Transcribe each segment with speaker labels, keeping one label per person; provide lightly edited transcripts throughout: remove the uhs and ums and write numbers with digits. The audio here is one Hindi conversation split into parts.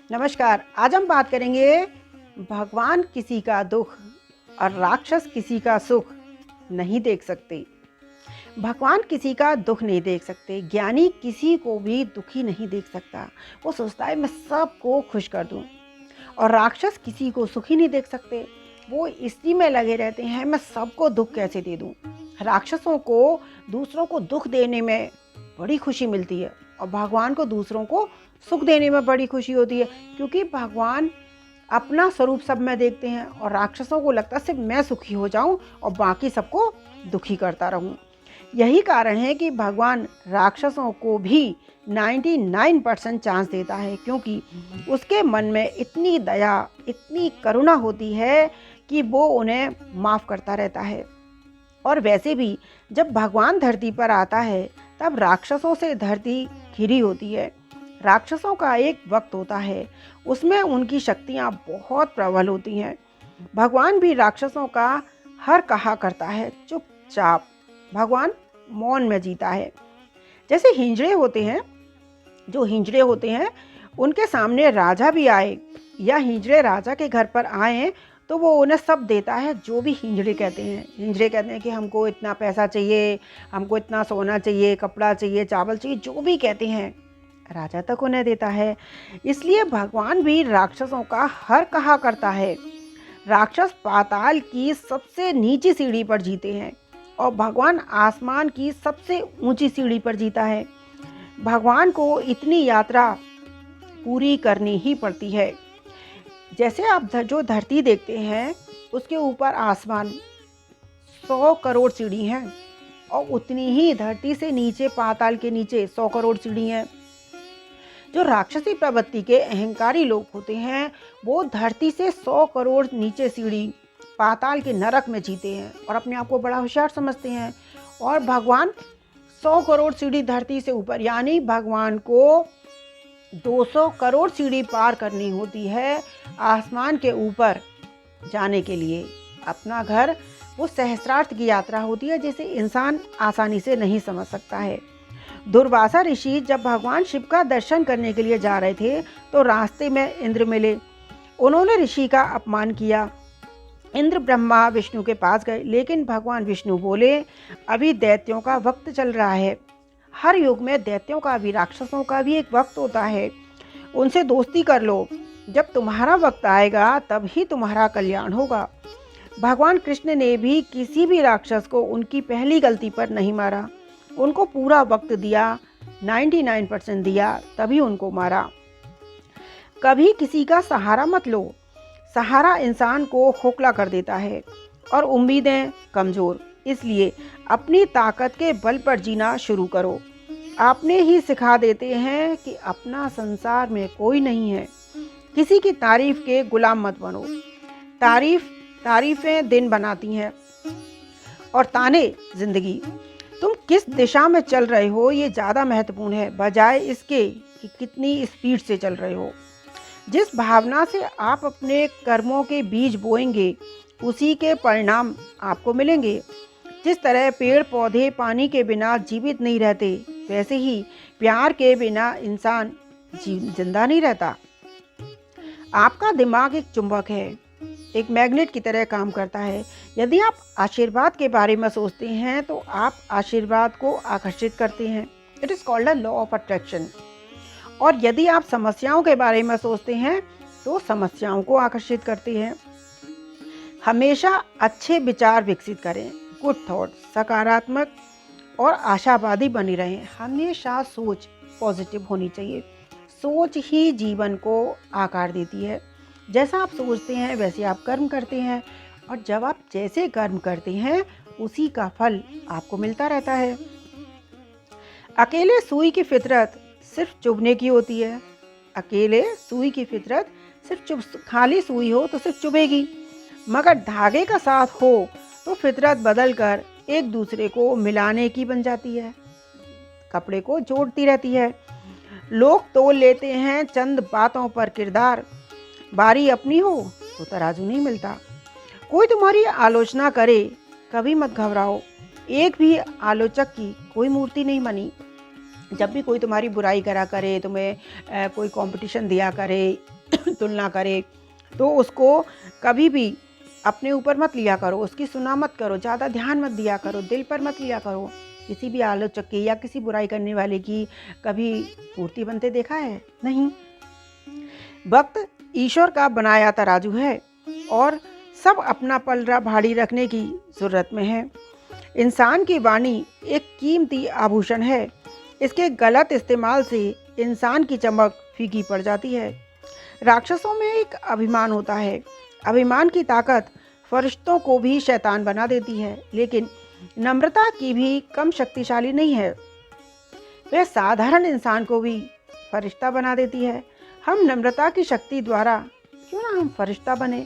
Speaker 1: नमस्कार। आज हम बात करेंगे भगवान किसी का दुख और राक्षस किसी का सुख नहीं देख सकते। भगवान किसी का दुख नहीं देख सकते, ज्ञानी किसी को भी दुखी नहीं देख सकता। वो सोचता है मैं सबको खुश कर दूं। और राक्षस किसी को सुखी नहीं देख सकते, वो इसी में लगे रहते हैं मैं सबको दुख कैसे दे दूं। राक्षसों को दूसरों को दुख देने में बड़ी खुशी मिलती है और भगवान को दूसरों को सुख देने में बड़ी खुशी होती है, क्योंकि भगवान अपना स्वरूप सब में देखते हैं और राक्षसों को लगता है सिर्फ मैं सुखी हो जाऊं और बाकी सबको दुखी करता रहूं। यही कारण है कि भगवान राक्षसों को भी 99% चांस देता है, क्योंकि उसके मन में इतनी दया, इतनी करुणा होती है कि वो उन्हें माफ़ करता रहता है। और वैसे भी जब भगवान धरती पर आता है तब राक्षसों से धरती घिरी होती है। राक्षसों का एक वक्त होता है, उसमें उनकी शक्तियाँ बहुत प्रबल होती हैं। भगवान भी राक्षसों का हर कहा करता है, चुपचाप भगवान मौन में जीता है। जैसे हिंजड़े होते हैं, जो हिंजड़े होते हैं उनके सामने राजा भी आए या हिंजड़े राजा के घर पर आए तो वो उन्हें सब देता है जो भी हिंजड़े कहते हैं। हिंजड़े कहते हैं कि हमको इतना पैसा चाहिए, हमको इतना सोना चाहिए, कपड़ा चाहिए, चावल चाहिए, जो भी कहते हैं राजा तक उन्हें देता है। इसलिए भगवान भी राक्षसों का हर कहा करता है। राक्षस पाताल की सबसे नीची सीढ़ी पर जीते हैं और भगवान आसमान की सबसे ऊंची सीढ़ी पर जीता है। भगवान को इतनी यात्रा पूरी करनी ही पड़ती है। जैसे आप जो धरती देखते हैं उसके ऊपर आसमान 100 करोड़ सीढ़ी हैं और उतनी ही धरती से नीचे पाताल के नीचे 100 करोड़ सीढ़ी हैं। जो राक्षसी प्रवृत्ति के अहंकारी लोग होते हैं वो धरती से 100 करोड़ नीचे सीढ़ी पाताल के नरक में जीते हैं और अपने आप को बड़ा होशियार समझते हैं। और भगवान 100 करोड़ सीढ़ी धरती से ऊपर, यानी भगवान को 200 करोड़ सीढ़ी पार करनी होती है आसमान के ऊपर जाने के लिए। अपना घर वो सहस्रार्थ की यात्रा होती है जिसे इंसान आसानी से नहीं समझ सकता है। दुर्वासा ऋषि जब भगवान शिव का दर्शन करने के लिए जा रहे थे तो रास्ते में इंद्र मिले। उन्होंने ऋषि का अपमान किया। इंद्र ब्रह्मा विष्णु के पास गए, लेकिन भगवान विष्णु बोले अभी दैत्यों का वक्त चल रहा है। हर युग में दैत्यों का भी, राक्षसों का भी एक वक्त होता है। उनसे दोस्ती कर लो, जब तुम्हारा वक्त आएगा तभी तुम्हारा कल्याण होगा। भगवान कृष्ण ने भी किसी भी राक्षस को उनकी पहली गलती पर नहीं मारा, उनको पूरा वक्त दिया, 99% दिया, तभी उनको मारा। कभी किसी का सहारा मत लो, सहारा इंसान को खोखला कर देता है और उम्मीदें कमज़ोर। इसलिए अपनी ताकत के बल पर जीना शुरू करो। आपने ही सिखा देते हैं कि अपना संसार में कोई नहीं है। किसी की तारीफ के गुलाम मत बनो। तारीफें दिन बनाती हैं और ताने जिंदगी। तुम किस दिशा में चल रहे हो ये ज़्यादा महत्वपूर्ण है, बजाय इसके कि कितनी स्पीड से चल रहे हो। जिस भावना से आप अपने कर्मों के बीज बोएंगे उसी के परिणाम आपको मिलेंगे। जिस तरह पेड़ पौधे पानी के बिना जीवित नहीं रहते, वैसे ही प्यार के बिना इंसान जिंदा नहीं रहता। आपका दिमाग एक चुंबक है, एक मैग्नेट की तरह काम करता है। यदि आप आशीर्वाद के बारे में सोचते हैं तो आप आशीर्वाद को आकर्षित करते हैं। It is called a law of attraction. और यदि आप समस्याओं के बारे में सोचते हैं तो समस्याओं को आकर्षित करते हैं। हमेशा अच्छे विचार विकसित करें, गुड थॉट, सकारात्मक और आशावादी बनी रहें। हमेशा सोच पॉजिटिव होनी चाहिए। सोच ही जीवन को आकार देती है। जैसा आप सोचते हैं वैसे आप कर्म करते हैं और जब आप जैसे कर्म करते हैं उसी का फल आपको मिलता रहता है। अकेले सुई की फितरत सिर्फ चुभने की होती है। अकेले सुई की फितरत सिर्फ खाली सुई हो तो सिर्फ चुभेगी, मगर धागे का साथ हो तो फितरत बदल कर एक दूसरे को मिलाने की बन जाती है, कपड़े को जोड़ती रहती है। लोग तोल लेते हैं चंद बातों पर किरदार, बारी अपनी हो तो तराजू नहीं मिलता। कोई तुम्हारी आलोचना करे कभी मत घबराओ, एक भी आलोचक की कोई मूर्ति नहीं बनी। जब भी कोई तुम्हारी बुराई करा करे, तुम्हें कोई कंपटीशन दिया करे तुलना करे, तो उसको कभी भी अपने ऊपर मत लिया करो, उसकी सुना मत करो, ज़्यादा ध्यान मत दिया करो, दिल पर मत लिया करो। किसी भी आलोचक की या किसी बुराई करने वाले की कभी मूर्ति बनते देखा है? नहीं। वक्त ईश्वर का बनाया तराजू है और सब अपना पलड़ा भारी रखने की ज़रूरत में है। इंसान की वाणी एक कीमती आभूषण है। इसके गलत इस्तेमाल से इंसान की चमक फीकी पड़ जाती है। राक्षसों में एक अभिमान होता है। अभिमान की ताकत फरिश्तों को भी शैतान बना देती है, लेकिन नम्रता की भी कम शक्तिशाली नहीं है। वह साधारण इंसान को भी फरिश्ता बना देती है। हम नम्रता की शक्ति द्वारा क्यों ना हम फरिश्ता बने।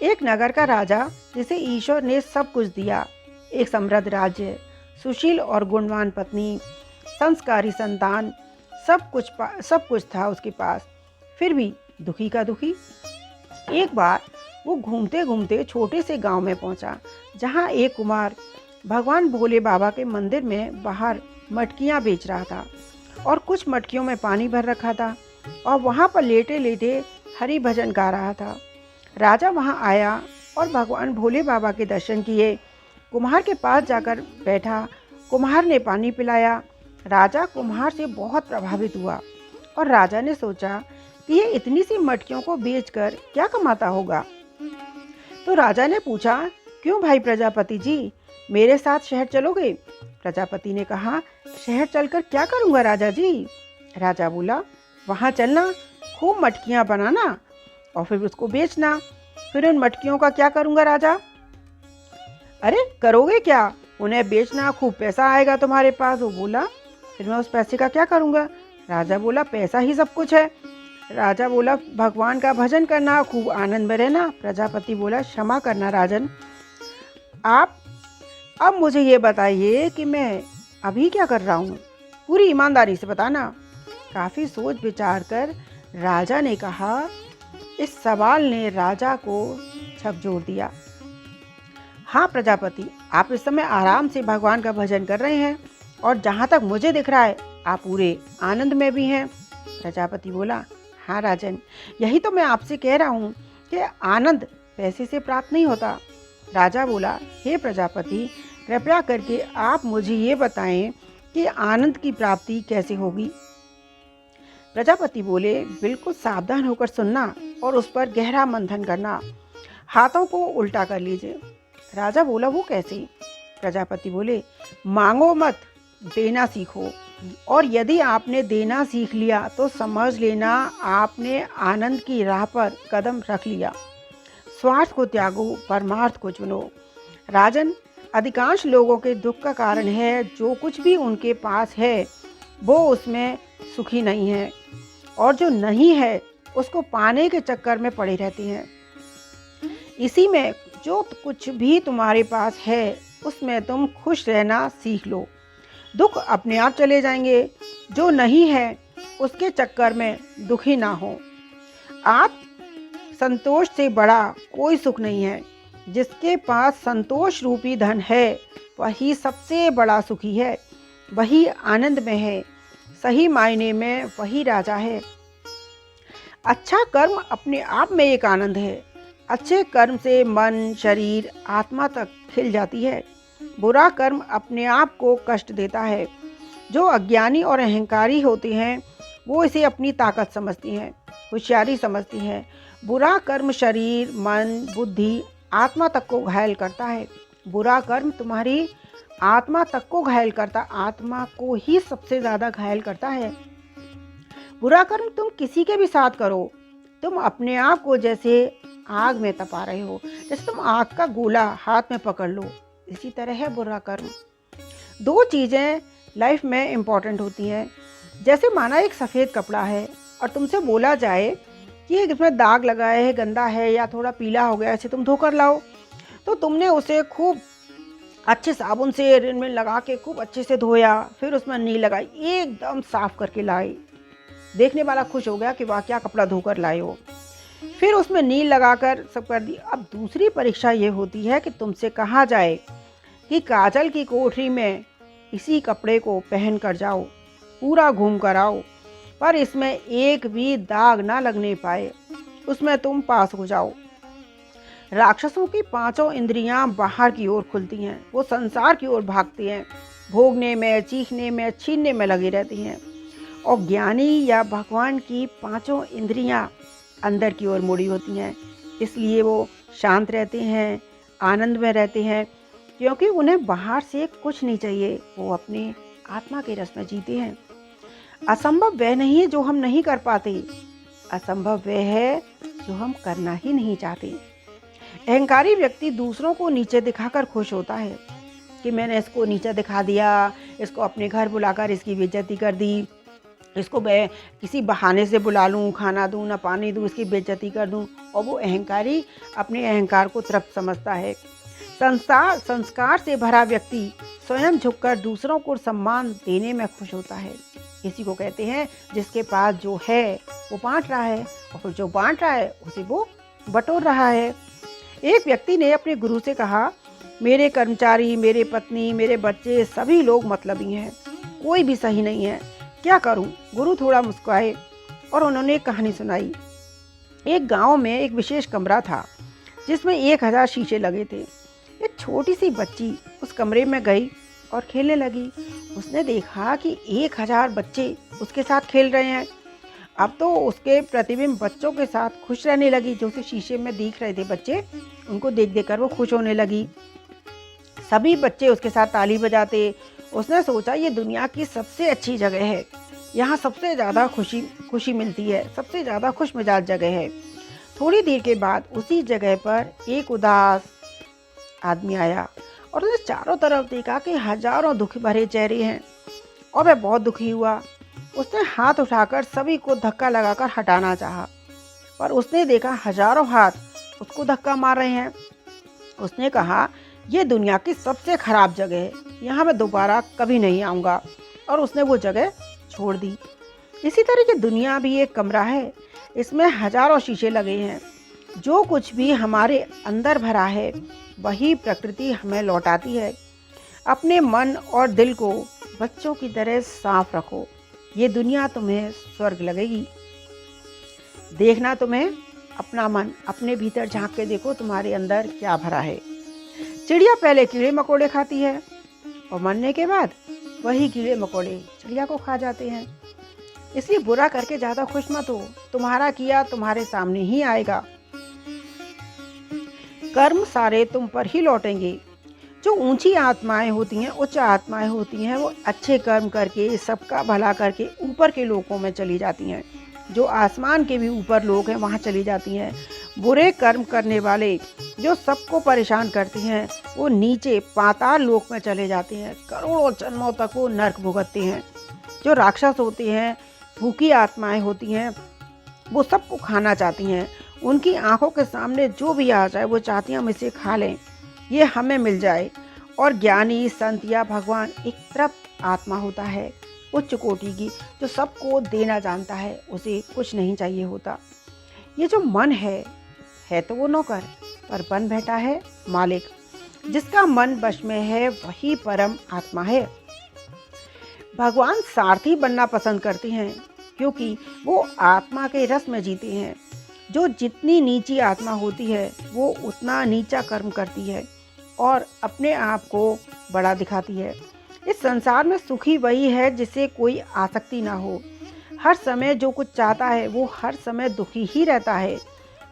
Speaker 1: एक नगर का राजा, जिसे ईश्वर ने सब कुछ दिया, एक समृद्ध राज्य, सुशील और गुणवान पत्नी, संस्कारी संतान, सब कुछ था उसके पास, फिर भी दुखी का दुखी। एक बार वो घूमते घूमते छोटे से गांव में पहुंचा, जहां एक कुमार भगवान भोले बाबा के मंदिर में बाहर मटकियां बेच रहा था और कुछ मटकियों में पानी भर रखा था और वहां पर लेटे लेटे हरि भजन गा रहा था। राजा वहां आया और भगवान भोले बाबा के दर्शन किए। कुम्हार के पास जाकर बैठा, कुम्हार ने पानी पिलाया। राजा कुम्हार से बहुत प्रभावित हुआ और राजा ने सोचा कि ये इतनी सी मटकियों को बेचकर क्या कमाता होगा। तो राजा ने पूछा, क्यों भाई प्रजापति जी, मेरे साथ शहर चलोगे? प्रजापति ने कहा, शहर चलकर क्या करूँगा राजा जी? राजा बोला, वहाँ चलना, खूब मटकियाँ बनाना और फिर उसको बेचना। फिर उन मटकियों का क्या करूँगा राजा? अरे करोगे क्या? उन्हें बेचना, खूब पैसा आएगा तुम्हारे पास। वो बोला, फिर मैं उस पैसे का क्या करूँगा? राजा बोला, पैसा ही सब कुछ है। राजा बोला, भगवान का भजन करना, खूब आनंद में रहना। प्रजापति बोला, क्षमा करना राजन, आप अब मुझे ये बताइए कि मैं अभी क्या कर रहा हूँ, पूरी ईमानदारी से बताना। काफ़ी सोच विचार कर राजा ने कहा, इस सवाल ने राजा को झकझोर दिया। हाँ प्रजापति, आप इस समय आराम से भगवान का भजन कर रहे हैं और जहाँ तक मुझे दिख रहा है आप पूरे आनंद में भी हैं। प्रजापति बोला, हाँ राजन, यही तो मैं आपसे कह रहा हूँ कि आनंद पैसे से प्राप्त नहीं होता। राजा बोला, हे प्रजापति, कृपया करके आप मुझे ये बताएं कि आनंद की प्राप्ति कैसे होगी। प्रजापति बोले, बिल्कुल सावधान होकर सुनना और उस पर गहरा मंथन करना। हाथों को उल्टा कर लीजिए। राजा बोला, वो कैसे? प्रजापति बोले, मांगो मत, देना सीखो, और यदि आपने देना सीख लिया तो समझ लेना आपने आनंद की राह पर कदम रख लिया। स्वार्थ को त्यागो, परमार्थ को चुनो। राजन, अधिकांश लोगों के दुख का कारण है जो कुछ भी उनके पास है वो उसमें सुखी नहीं है, और जो नहीं है उसको पाने के चक्कर में पड़े रहते हैं। इसी में जो कुछ भी तुम्हारे पास है उसमें तुम खुश रहना सीख लो। दुख अपने आप चले जाएंगे। जो नहीं है उसके चक्कर में दुखी ना हो। आप संतोष से बड़ा कोई सुख नहीं है। जिसके पास संतोष रूपी धन है वही सबसे बड़ा सुखी है, वही आनंद में है, सही मायने में वही राजा है। अच्छा कर्म अपने आप में एक आनंद है। अच्छे कर्म से मन, शरीर, आत्मा तक खिल जाती है। बुरा कर्म अपने आप को कष्ट देता है। जो अज्ञानी और अहंकारी होते हैं वो इसे अपनी ताकत समझती हैं, होशियारी समझती हैं। बुरा कर्म शरीर, मन, बुद्धि, आत्मा तक को घायल करता है। बुरा कर्म तुम्हारी आत्मा तक को घायल करता, आत्मा को ही सबसे ज़्यादा घायल करता है। बुरा कर्म तुम किसी के भी साथ करो, तुम अपने आप को जैसे आग में तपा रहे हो। जैसे तुम आग का गोला हाथ में पकड़ लो, इसी तरह है बुरा कर्म। दो चीज़ें लाइफ में इम्पॉर्टेंट होती हैं। जैसे माना एक सफ़ेद कपड़ा है और तुमसे बोला जाए कि इसमें दाग लगा है, गंदा है या थोड़ा पीला हो गया, ऐसे तुम धोकर लाओ, तो तुमने उसे खूब अच्छे साबुन से रिन में लगा के खूब अच्छे से धोया, फिर उसमें नील लगाई, एकदम साफ करके लाए। देखने वाला खुश हो गया कि वाह क्या कपड़ा धोकर लाए हो। फिर उसमें नील लगाकर सब कर दी। अब दूसरी परीक्षा ये होती है कि तुमसे कहा जाए कि काजल की कोठरी में इसी कपड़े को पहन कर जाओ, पूरा घूम कर आओ, पर इसमें एक भी दाग ना लगने पाए, उसमें तुम पास हो जाओ। राक्षसों की पांचों इंद्रियां बाहर की ओर खुलती हैं, वो संसार की ओर भागती हैं, भोगने में, चीखने में, छीनने में लगी रहती हैं। और ज्ञानी या भगवान की पांचों इंद्रियां अंदर की ओर मुड़ी होती हैं, इसलिए वो शांत रहते हैं, आनंद में रहते हैं, क्योंकि उन्हें बाहर से कुछ नहीं चाहिए, वो अपने आत्मा के रस में जीते हैं। असंभव वह नहीं है जो हम नहीं कर पाते, असंभव वह है जो हम करना ही नहीं चाहते। अहंकारी व्यक्ति दूसरों को नीचे दिखाकर खुश होता है कि मैंने इसको नीचा दिखा दिया, इसको अपने घर बुलाकर इसकी बेइज्जती कर दी, इसको मैं किसी बहाने से बुला लूँ, खाना दूँ ना पानी दूँ, इसकी बेइज्जती कर दूँ। और वो अहंकारी अपने अहंकार को तृप्त समझता है। संस्कार से भरा व्यक्ति स्वयं झुककर दूसरों को सम्मान देने में खुश होता है। इसी को कहते हैं जिसके पास जो है वो बांट रहा है, और फिर जो बांट रहा है उसे वो बटोर रहा है। एक व्यक्ति ने अपने गुरु से कहा, मेरे कर्मचारी, मेरे पत्नी, मेरे बच्चे सभी लोग मतलबी हैं, कोई भी सही नहीं है, क्या करूं? गुरु थोड़ा मुस्कुराए और उन्होंने एक कहानी सुनाई। एक गांव में एक विशेष कमरा था जिसमें 1000 शीशे लगे थे। एक छोटी सी बच्ची उस कमरे में गई और खेलने लगी। उसने देखा कि 1000 बच्चे उसके साथ खेल रहे हैं। अब तो उसके प्रतिबिंब बच्चों के साथ खुश रहने लगी, जो उसे शीशे में दिख रहे थे बच्चे, उनको देख देख कर वो खुश होने लगी। सभी बच्चे उसके साथ ताली बजाते। उसने सोचा ये दुनिया की सबसे अच्छी जगह है, यहाँ सबसे ज़्यादा खुशी मिलती है, सबसे ज़्यादा खुश मिजाज जगह है। थोड़ी देर के बाद उसी जगह पर एक उदास आदमी आया और उसने चारों तरफ देखा कि हजारों दुख भरे चेहरे हैं और वह बहुत दुखी हुआ। उसने हाथ उठाकर सभी को धक्का लगाकर हटाना चाहा, पर उसने देखा हजारों हाथ उसको धक्का मार रहे हैं। उसने कहा, ये दुनिया की सबसे खराब जगह है, यहाँ मैं दोबारा कभी नहीं आऊँगा, और उसने वो जगह छोड़ दी। इसी तरह की दुनिया भी एक कमरा है, इसमें हजारों शीशे लगे हैं। जो कुछ भी हमारे अंदर भरा है वही प्रकृति हमें लौटाती है। अपने मन और दिल को बच्चों की तरह साफ रखो, ये दुनिया तुम्हें स्वर्ग लगेगी। देखना तुम्हें अपना मन अपने भीतर झांक के देखो, तुम्हारे अंदर क्या भरा है। चिड़िया पहले कीड़े मकोड़े खाती है और मरने के बाद वही कीड़े मकोड़े चिड़िया को खा जाते हैं। इसलिए बुरा करके ज़्यादा खुश मत हो, तुम्हारा किया तुम्हारे सामने ही आएगा। कर्म सारे तुम पर ही लौटेंगे। जो ऊंची आत्माएं होती हैं, उच्च आत्माएं होती हैं, वो अच्छे कर्म करके सबका भला करके ऊपर के लोकों में चली जाती हैं। जो आसमान के भी ऊपर लोग हैं वहाँ चली जाती हैं। बुरे कर्म करने वाले जो सबको परेशान करते हैं वो नीचे पाताल लोक में चले जाते हैं, करोड़ों जन्मों तक वो नर्क भुगतते हैं। जो राक्षस होते हैं, भूखी आत्माएं होती हैं, वो सबको खाना चाहती हैं। उनकी आंखों के सामने जो भी आ जाए वो चाहती हैं हम इसे खा लें, ये हमें मिल जाए। और ज्ञानी, संत या भगवान एक तृप्त आत्मा होता है, उच्च कोटि की, जो सबको देना जानता है, उसे कुछ नहीं चाहिए होता। ये जो मन है तो वो नौकर, पर बन बैठा है मालिक। जिसका मन वश में है वही परम आत्मा है। भगवान सारथी बनना पसंद करते हैं क्योंकि वो आत्मा के रस में जीते हैं। जो जितनी नीची आत्मा होती है वो उतना नीचा कर्म करती है और अपने आप को बड़ा दिखाती है। इस संसार में सुखी वही है जिसे कोई आसक्ति ना हो। हर समय जो कुछ चाहता है वो हर समय दुखी ही रहता है।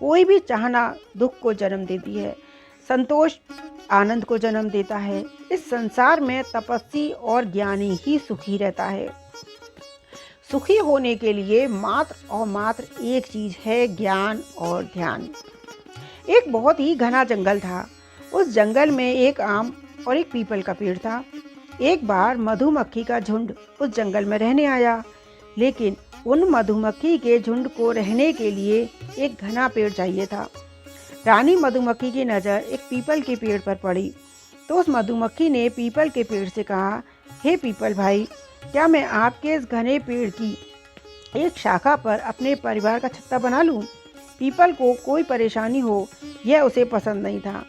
Speaker 1: कोई भी चाहना दुख को जन्म देती है, संतोष आनंद को जन्म देता है। इस संसार में तपस्वी और ज्ञानी ही सुखी रहता है। सुखी होने के लिए मात्र और मात्र एक चीज है, ज्ञान और ध्यान। एक बहुत ही घना जंगल था। उस जंगल में एक आम और एक पीपल का पेड़ था। एक बार मधुमक्खी का झुंड उस जंगल में रहने आया, लेकिन उन मधुमक्खी के झुंड को रहने के लिए एक घना पेड़ चाहिए था। रानी मधुमक्खी की नज़र एक पीपल के पेड़ पर पड़ी तो उस मधुमक्खी ने पीपल के पेड़ से कहा, हे पीपल भाई, क्या मैं आपके इस घने पेड़ की एक शाखा पर अपने परिवार का छत्ता बना लूं? पीपल को कोई परेशानी हो यह उसे पसंद नहीं था।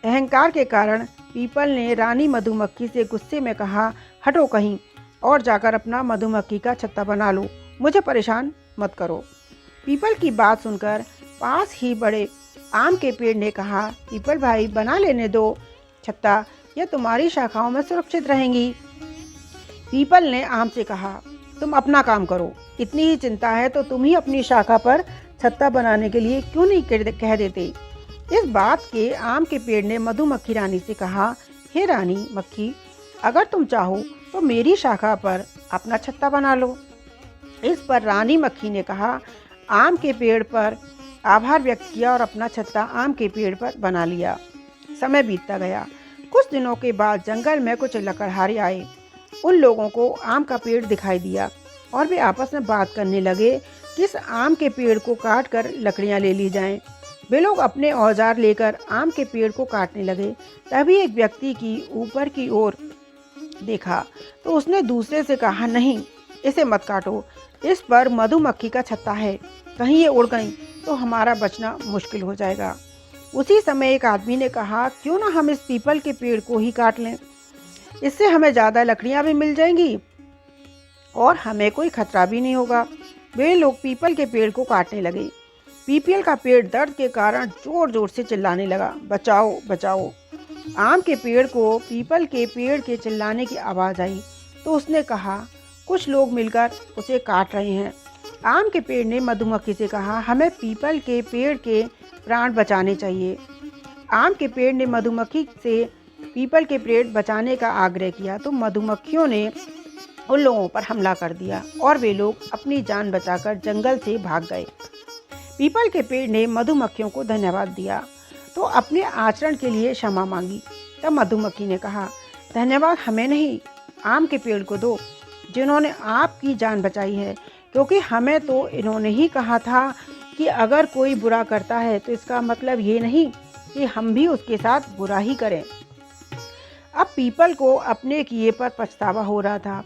Speaker 1: अहंकार के कारण पीपल ने रानी मधुमक्खी से गुस्से में कहा, हटो कहीं, और जाकर अपना मधुमक्खी का छत्ता बना लो, मुझे परेशान मत करो। पीपल की बात सुनकर पास ही बड़े आम के पेड़ ने कहा, पीपल भाई बना लेने दो छत्ता, यह तुम्हारी शाखाओं में सुरक्षित रहेंगी। पीपल ने आम से कहा, तुम अपना काम करो, इतनी ही चिंता है तो तुम ही अपनी शाखा पर छत्ता बनाने के लिए क्यों नहीं कह देते। इस बात के आम के पेड़ ने मधुमक्खी रानी से कहा, हे रानी मक्खी, अगर तुम चाहो तो मेरी शाखा पर अपना छत्ता बना लो। इस पर रानी मक्खी ने कहा, आम के पेड़ पर आभार व्यक्त किया और अपना छत्ता आम के पेड़ पर बना लिया। समय बीतता गया। कुछ दिनों के बाद जंगल में कुछ लकड़हारे आए। उन लोगों को आम का पेड़ दिखाई दिया और वे आपस में बात करने लगे कि इस आम के पेड़ को काट कर लकड़ियाँ ले ली जाएं। वे लोग अपने औजार लेकर आम के पेड़ को काटने लगे। तभी एक व्यक्ति की ऊपर की ओर देखा तो उसने दूसरे से कहा, नहीं, इसे मत काटो, इस पर मधुमक्खी का छत्ता है, कहीं ये उड़ गई तो हमारा बचना मुश्किल हो जाएगा। उसी समय एक आदमी ने कहा, क्यों ना हम इस पीपल के पेड़ को ही काट लें, इससे हमें ज़्यादा लकड़ियाँ भी मिल जाएंगी और हमें कोई खतरा भी नहीं होगा। वे लोग पीपल के पेड़ को काटने लगे। पीपल का पेड़ दर्द के कारण जोर जोर से चिल्लाने लगा, बचाओ बचाओ। आम के पेड़ को पीपल के पेड़ के चिल्लाने की आवाज़ आई तो उसने कहा, कुछ लोग मिलकर उसे काट रहे हैं। आम के पेड़ ने मधुमक्खी से कहा, हमें पीपल के पेड़ के प्राण बचाने चाहिए। आम के पेड़ ने मधुमक्खी से पीपल के पेड़ बचाने का आग्रह किया तो मधुमक्खियों ने उन लोगों पर हमला कर दिया और वे लोग अपनी जान बचाकर जंगल से भाग गए। पीपल के पेड़ ने मधुमक्खियों को धन्यवाद दिया तो अपने आचरण के लिए क्षमा मांगी। तब मधुमक्खी ने कहा, धन्यवाद हमें नहीं, आम के पेड़ को दो जिन्होंने आपकी जान बचाई है, क्योंकि हमें तो इन्होंने ही कहा था कि अगर कोई बुरा करता है तो इसका मतलब ये नहीं कि हम भी उसके साथ बुरा ही करें। अब पीपल को अपने किए पर पछतावा हो रहा था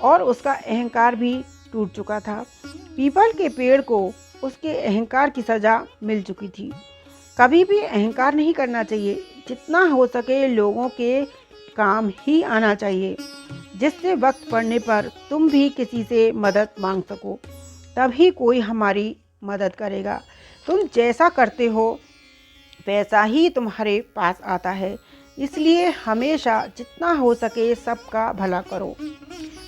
Speaker 1: और उसका अहंकार भी टूट चुका था। पीपल के पेड़ को उसके अहंकार की सज़ा मिल चुकी थी। कभी भी अहंकार नहीं करना चाहिए, जितना हो सके लोगों के काम ही आना चाहिए, जिससे वक्त पड़ने पर तुम भी किसी से मदद मांग सको, तभी कोई हमारी मदद करेगा। तुम जैसा करते हो वैसा ही तुम्हारे पास आता है, इसलिए हमेशा जितना हो सके सबका भला करो।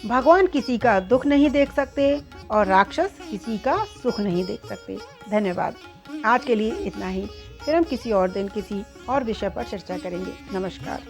Speaker 1: भगवान किसी का दुख नहीं देख सकते और राक्षस किसी का सुख नहीं देख सकते। धन्यवाद। आज के लिए इतना ही, फिर हम किसी और दिन किसी और विषय पर चर्चा करेंगे। नमस्कार।